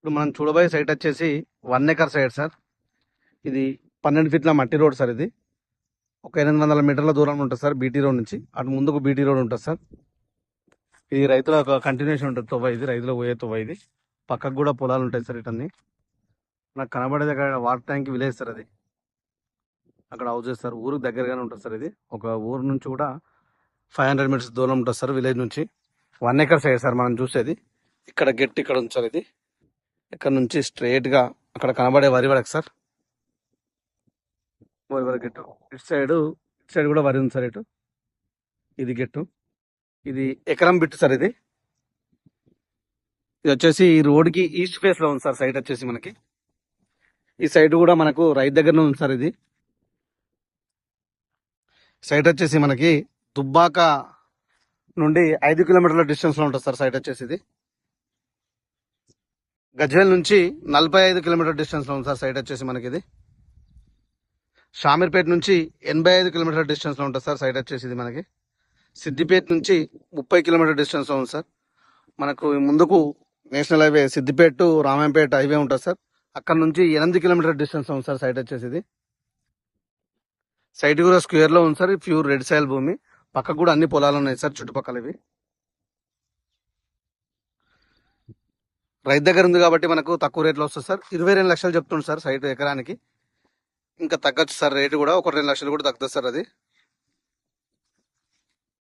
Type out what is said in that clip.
ఇప్పుడు మనం చూడబోయే సైట్ వచ్చేసి 1 ఎకర్ సైట్ సార్. ఇది 12 ఫీట్ల మట్టి రోడ్ సార్. ఇది ఒక 800 మీటర్ల దూరంలో ఉంటుంది సార్ బీటీ రోడ్ నుంచి. అటు ముందుకు బీటీ రోడ్ ఉంటుంది సార్. ఇది రైతుల ఒక కంటిన్యూషన్ ఉంటుంది తొవ్వ. ఇది రైతులకు పోయే తొవ్వ. ఇది పక్కకు కూడా పొలాలు ఉంటాయి సార్. ఇటన్నీ నాకు కనబడేది అక్కడ వాటర్ ట్యాంక్ విలేజ్ సార్. అది అక్కడ హౌసెస్ సార్. ఊరికి దగ్గరగానే ఉంటుంది సార్. ఇది ఒక ఊరు నుంచి కూడా 500 మీటర్స్ దూరం ఉంటుంది సార్ విలేజ్ నుంచి. 1 ఎకర్ సైడ్ సార్ మనం చూసేది. ఇక్కడ గెట్ ఇక్కడ ఉంది సార్. ఇది ఇక్కడ నుంచి స్ట్రైట్ గా అక్కడ కనబడే వరి వరకు సార్. వరి వరకు గెట్టు. ఇటు సైడ్ కూడా వరి ఉంది సార్. ఇటు ఇది గెట్టు. ఇది ఎకరం బిట్టు సార్. ఇది ఇది వచ్చేసి ఈ రోడ్కి ఈస్ట్ ఫేస్ లో ఉంది సార్ సైట్ వచ్చేసి మనకి. ఈ సైడ్ కూడా మనకు రైతు దగ్గరనే ఉంది సార్. ఇది సైట్ వచ్చేసి మనకి దుబ్బాక నుండి 5 కిలోమీటర్ల డిస్టెన్స్ లో ఉంటుంది సార్ సైట్ వచ్చేసి. ఇది గజ్వేల్ నుంచి 45 కిలోమీటర్ డిస్టెన్స్ లో ఉంది సార్ సైట్ వచ్చేసి మనకి. ఇది షామీర్పేట నుంచి 85 కిలోమీటర్ డిస్టెన్స్ లో ఉంటుంది సార్ సైట్ వచ్చేసి. ఇది మనకి సిద్దిపేట నుంచి 30 కిలోమీటర్ డిస్టెన్స్ లో ఉంది సార్. మనకు ముందుకు national highway Siddipet to Ramayampet highway ఉంటుంది సార్. అక్కడ నుంచి 8 కిలోమీటర్ డిస్టెన్స్ లో ఉంది సార్ సైట్ వచ్చేసి. ఇది సైట్ కూడా స్క్వేర్ లో ఉంది సార్. ప్యూర్ రెడ్ సాయిల్ భూమి. పక్కకు కూడా అన్ని పొలాలు ఉన్నాయి సార్ చుట్టుపక్కల. ఇవి రైతు దగ్గర ఉంది కాబట్టి మనకు తక్కువ రేట్లో వస్తుంది సార్. 22 లక్షలు చెప్తుంది సార్ సైట్ ఎకరానికి. ఇంకా తగ్గచ్చు సార్ రేటు కూడా. ఒక 2 లక్షలు కూడా తగ్గుతుంది సార్ అది.